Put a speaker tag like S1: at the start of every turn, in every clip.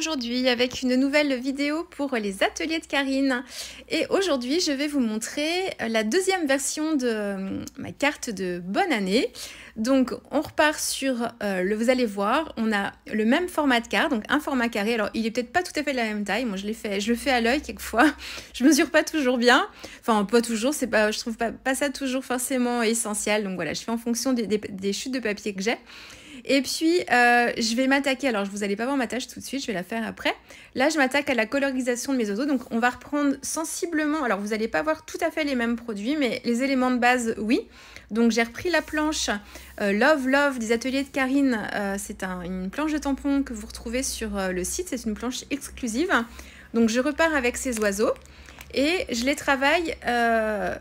S1: aujourd'hui avec une nouvelle vidéo pour les ateliers de Karine. Et aujourd'hui, je vais vous montrer la deuxième version de ma carte de bonne année. Donc, on repart sur vous allez voir, on a le même format de carte, donc un format carré. Alors, il est peut-être pas tout à fait de la même taille. Moi, je le fais à l'œil quelquefois. Je mesure pas toujours bien. Enfin, pas toujours, je trouve pas ça toujours forcément essentiel. Donc voilà, je fais en fonction des chutes de papier que j'ai. Et puis, je vais m'attaquer, alors vous n'allez pas voir ma tâche tout de suite, je vais la faire après. Là, je m'attaque à la colorisation de mes oiseaux. Donc, on va reprendre sensiblement, alors vous n'allez pas voir tout à fait les mêmes produits, mais les éléments de base, oui. Donc, j'ai repris la planche Love Love des ateliers de Karine. C'est une planche de tampon que vous retrouvez sur le site, c'est une planche exclusive. Donc, je repars avec ces oiseaux. Et je les travaille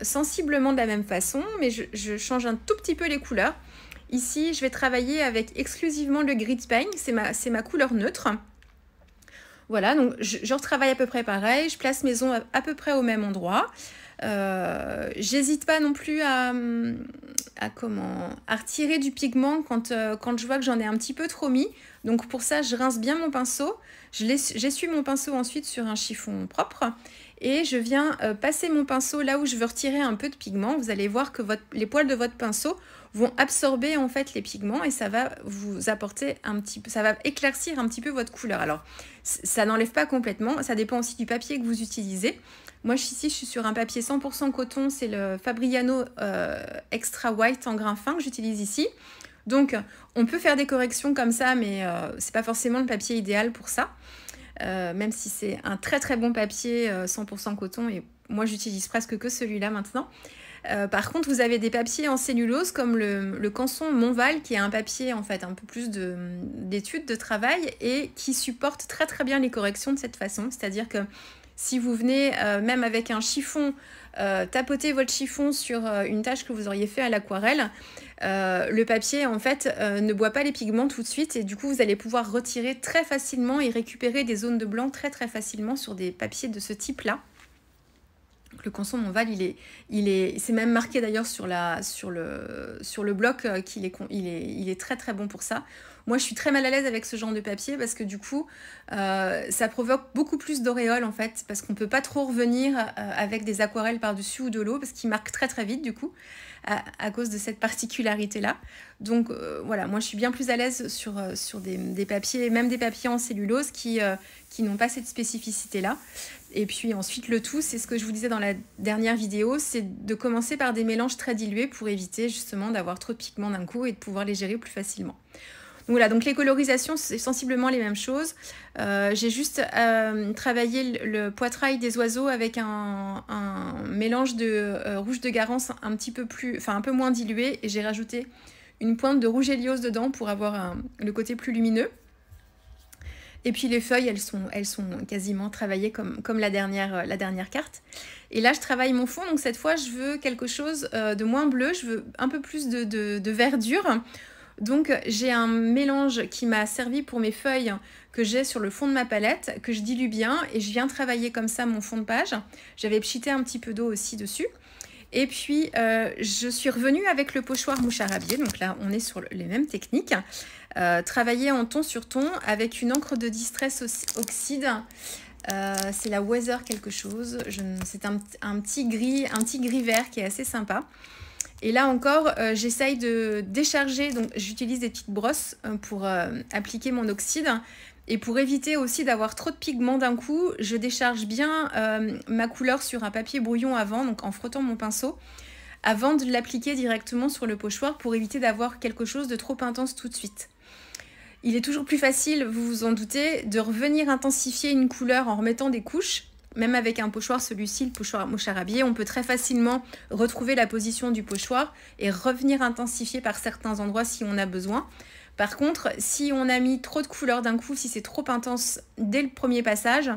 S1: sensiblement de la même façon, mais je change un tout petit peu les couleurs. Ici, je vais travailler avec exclusivement le Grit Paint, c'est ma couleur neutre. Voilà, donc je retravaille à peu près pareil, je place mes ongles à peu près au même endroit. J'hésite pas non plus à retirer du pigment quand je vois que j'en ai un petit peu trop mis. Donc pour ça, je rince bien mon pinceau, j'essuie mon pinceau ensuite sur un chiffon propre et je viens passer mon pinceau là où je veux retirer un peu de pigment. Vous allez voir que les poils de votre pinceau vont absorber en fait les pigments et ça va vous apporter ça va éclaircir un petit peu votre couleur. Alors ça n'enlève pas complètement, ça dépend aussi du papier que vous utilisez. Moi je suis sur un papier 100% coton, c'est le Fabriano Extra White en grain fin que j'utilise ici. Donc on peut faire des corrections comme ça, mais c'est pas forcément le papier idéal pour ça. Même si c'est un très très bon papier 100% coton et moi j'utilise presque que celui-là maintenant. Par contre, vous avez des papiers en cellulose comme le Canson Montval qui est un papier en fait un peu plus d'études de travail et qui supporte très très bien les corrections de cette façon. C'est-à-dire que si vous venez même avec un chiffon, tapoter votre chiffon sur une tâche que vous auriez fait à l'aquarelle, le papier en fait ne boit pas les pigments tout de suite et du coup vous allez pouvoir retirer très facilement et récupérer des zones de blanc très très facilement sur des papiers de ce type-là. Le Canson Montval, c'est même marqué d'ailleurs sur le bloc qu'il est très très bon pour ça. Moi, je suis très mal à l'aise avec ce genre de papier parce que du coup, ça provoque beaucoup plus d'auréoles en fait, parce qu'on ne peut pas trop revenir avec des aquarelles par-dessus ou de l'eau, parce qu'ils marquent très très vite du coup, à cause de cette particularité-là. Donc voilà, moi je suis bien plus à l'aise sur des papiers, même des papiers en cellulose qui n'ont pas cette spécificité-là. Et puis ensuite, le tout, c'est ce que je vous disais dans la dernière vidéo, c'est de commencer par des mélanges très dilués pour éviter justement d'avoir trop de pigments d'un coup et de pouvoir les gérer plus facilement. Donc voilà, donc les colorisations, c'est sensiblement les mêmes choses. J'ai juste travaillé le poitrail des oiseaux avec un mélange de rouge de Garance un peu moins dilué et j'ai rajouté une pointe de rouge Hélios dedans pour avoir le côté plus lumineux. Et puis les feuilles, elles sont quasiment travaillées comme la dernière carte. Et là, je travaille mon fond. Donc cette fois, je veux quelque chose de moins bleu. Je veux un peu plus de verdure. Donc j'ai un mélange qui m'a servi pour mes feuilles que j'ai sur le fond de ma palette, que je dilue bien. Et je viens travailler comme ça mon fond de page. J'avais pchité un petit peu d'eau aussi dessus. Et puis, je suis revenue avec le pochoir mouche à rabier. Donc là, on est sur les mêmes techniques. Travailler en ton sur ton avec une encre de Distress Oxide. C'est la Weather quelque chose. C'est un petit gris vert qui est assez sympa. Et là encore, j'essaye de décharger. Donc, j'utilise des petites brosses pour appliquer mon oxyde. Et pour éviter aussi d'avoir trop de pigments d'un coup, je décharge bien ma couleur sur un papier brouillon avant, donc en frottant mon pinceau, avant de l'appliquer directement sur le pochoir pour éviter d'avoir quelque chose de trop intense tout de suite. Il est toujours plus facile, vous vous en doutez, de revenir intensifier une couleur en remettant des couches. Même avec un pochoir, celui-ci, le pochoir mouche à rabier, on peut très facilement retrouver la position du pochoir et revenir intensifier par certains endroits si on a besoin. Par contre, si on a mis trop de couleurs d'un coup, si c'est trop intense dès le premier passage,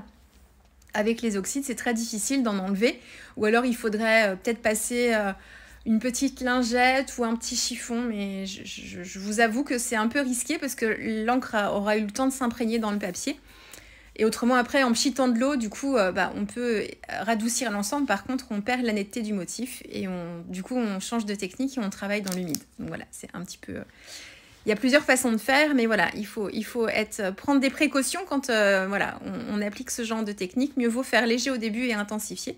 S1: avec les oxydes, c'est très difficile d'en enlever. Ou alors, il faudrait peut-être passer une petite lingette ou un petit chiffon. Mais je vous avoue que c'est un peu risqué parce que l'encre aura eu le temps de s'imprégner dans le papier. Et autrement, après, en pchitant de l'eau, du coup, on peut radoucir l'ensemble. Par contre, on perd la netteté du motif. Et du coup, on change de technique et on travaille dans l'humide. Donc voilà, c'est un petit peu Il y a plusieurs façons de faire, mais voilà, il faut prendre des précautions quand voilà, on applique ce genre de technique. Mieux vaut faire léger au début et intensifier.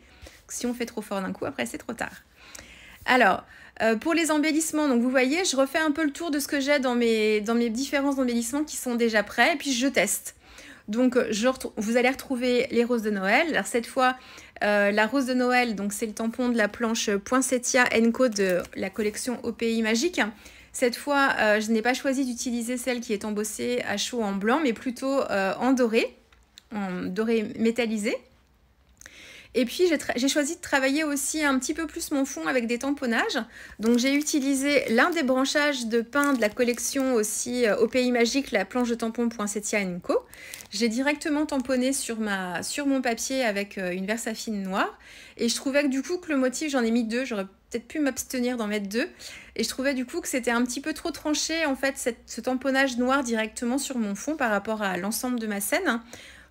S1: Si on fait trop fort d'un coup, après c'est trop tard. Alors, pour les embellissements, donc vous voyez, je refais un peu le tour de ce que j'ai dans mes différents embellissements qui sont déjà prêts, et puis je teste. Donc, vous allez retrouver les roses de Noël. Alors cette fois, la rose de Noël, donc c'est le tampon de la planche Poinsettia Co de la collection Au Pays Magique. Cette fois, je n'ai pas choisi d'utiliser celle qui est embossée à chaud en blanc, mais plutôt en doré métallisé. Et puis, j'ai choisi de travailler aussi un petit peu plus mon fond avec des tamponnages. Donc, j'ai utilisé l'un des branchages de pain de la collection aussi Au Pays Magique, la planche de tampon Poinsettia Co. J'ai directement tamponné sur mon papier avec une Versafine noire. Et je trouvais que du coup, que le motif, j'en ai mis 2. J'aurais peut-être pu m'abstenir d'en mettre 2. Et je trouvais du coup que c'était un petit peu trop tranché, en fait, ce tamponnage noir directement sur mon fond par rapport à l'ensemble de ma scène.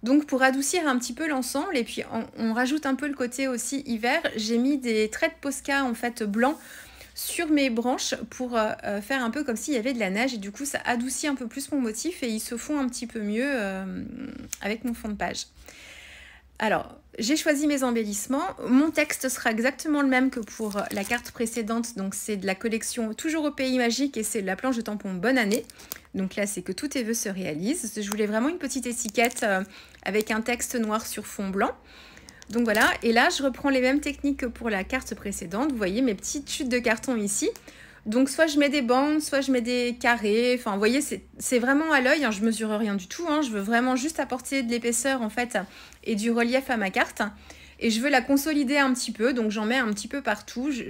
S1: Donc pour adoucir un petit peu l'ensemble, et puis on rajoute un peu le côté aussi hiver, j'ai mis des traits de Posca en fait blancs sur mes branches pour faire un peu comme s'il y avait de la neige, et du coup ça adoucit un peu plus mon motif et il se fond un petit peu mieux avec mon fond de page. Alors, j'ai choisi mes embellissements. Mon texte sera exactement le même que pour la carte précédente. Donc, c'est de la collection Toujours au Pays Magique et c'est la planche de tampon Bonne Année. Donc là, c'est que tous tes vœux se réalisent. Je voulais vraiment une petite étiquette avec un texte noir sur fond blanc. Donc voilà, et là, je reprends les mêmes techniques que pour la carte précédente. Vous voyez mes petites chutes de carton ici. Donc soit je mets des bandes, soit je mets des carrés. Enfin, vous voyez, c'est vraiment à l'œil. Hein, je mesure rien du tout. Hein, je veux vraiment juste apporter de l'épaisseur en fait et du relief à ma carte. Et je veux la consolider un petit peu. Donc j'en mets un petit peu partout. Je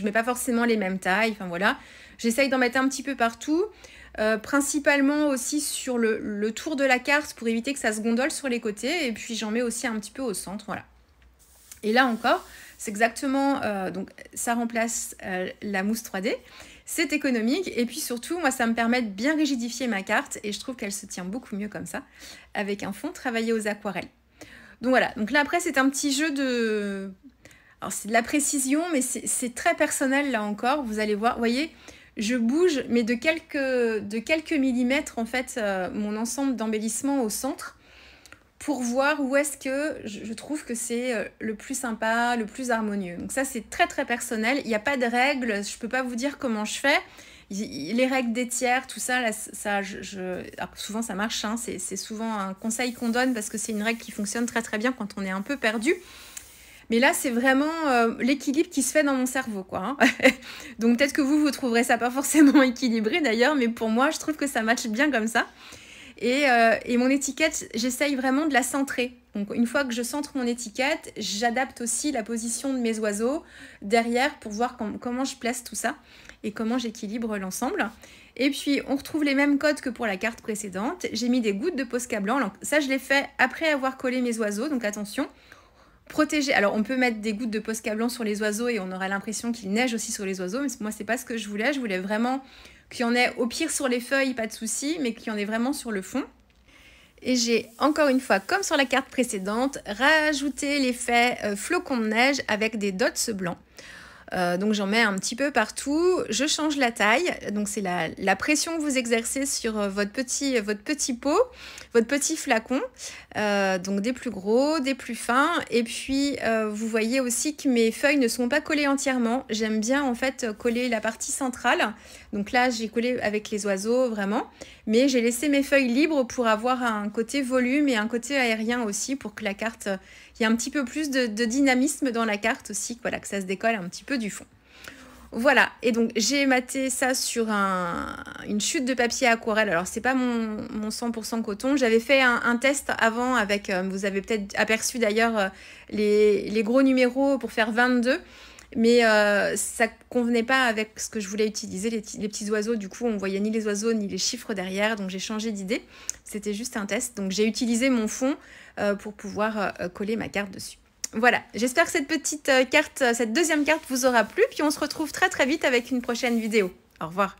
S1: mets pas forcément les mêmes tailles. Enfin voilà, j'essaye d'en mettre un petit peu partout. Principalement aussi sur le tour de la carte pour éviter que ça se gondole sur les côtés. Et puis j'en mets aussi un petit peu au centre. Voilà. Et là encore, c'est exactement, donc ça remplace la mousse 3D, c'est économique et puis surtout, moi ça me permet de bien rigidifier ma carte et je trouve qu'elle se tient beaucoup mieux comme ça, avec un fond travaillé aux aquarelles. Donc voilà, donc là après c'est un petit jeu de... Alors c'est de la précision, mais c'est très personnel là encore, vous allez voir, vous voyez, je bouge, mais de quelques millimètres en fait, mon ensemble d'embellissement au centre, pour voir où est-ce que je trouve que c'est le plus sympa, le plus harmonieux. Donc ça, c'est très très personnel. Il n'y a pas de règles, je ne peux pas vous dire comment je fais. Les règles des tiers, tout ça, là, alors, souvent ça marche, hein, c'est souvent un conseil qu'on donne parce que c'est une règle qui fonctionne très très bien quand on est un peu perdu. Mais là, c'est vraiment l'équilibre qui se fait dans mon cerveau, quoi. Hein. Donc peut-être que vous trouverez ça pas forcément équilibré d'ailleurs, mais pour moi, je trouve que ça matche bien comme ça. Et mon étiquette, j'essaye vraiment de la centrer. Donc une fois que je centre mon étiquette, j'adapte aussi la position de mes oiseaux derrière pour voir comment je place tout ça et comment j'équilibre l'ensemble. Et puis on retrouve les mêmes codes que pour la carte précédente. J'ai mis des gouttes de Posca blanc. Donc, ça, je l'ai fait après avoir collé mes oiseaux. Donc attention, protéger. Alors on peut mettre des gouttes de Posca blanc sur les oiseaux et on aura l'impression qu'il neige aussi sur les oiseaux. Mais moi, c'est pas ce que je voulais. Je voulais vraiment qu'il y en ait au pire sur les feuilles, pas de souci, mais qu'il y en ait vraiment sur le fond. Et j'ai encore une fois, comme sur la carte précédente, rajouté l'effet flocon de neige avec des dots blancs. Donc j'en mets un petit peu partout, je change la taille, donc c'est la pression que vous exercez sur votre petit pot, votre petit flacon, donc des plus gros, des plus fins, et puis vous voyez aussi que mes feuilles ne sont pas collées entièrement, j'aime bien en fait coller la partie centrale, donc là j'ai collé avec les oiseaux vraiment, mais j'ai laissé mes feuilles libres pour avoir un côté volume et un côté aérien aussi, pour que la carte... Il y a un petit peu plus de dynamisme dans la carte aussi, voilà, que ça se décolle un petit peu du fond. Voilà, et donc j'ai maté ça sur une chute de papier aquarelle. Alors c'est pas mon 100% coton, j'avais fait un test avant avec, vous avez peut-être aperçu d'ailleurs les gros numéros pour faire 22, mais ça convenait pas avec ce que je voulais utiliser, les petits oiseaux. Du coup on voyait ni les oiseaux ni les chiffres derrière, donc j'ai changé d'idée. C'était juste un test, donc j'ai utilisé mon fond pour pouvoir coller ma carte dessus. Voilà, j'espère que cette petite carte, cette deuxième carte vous aura plu, puis on se retrouve très très vite avec une prochaine vidéo. Au revoir.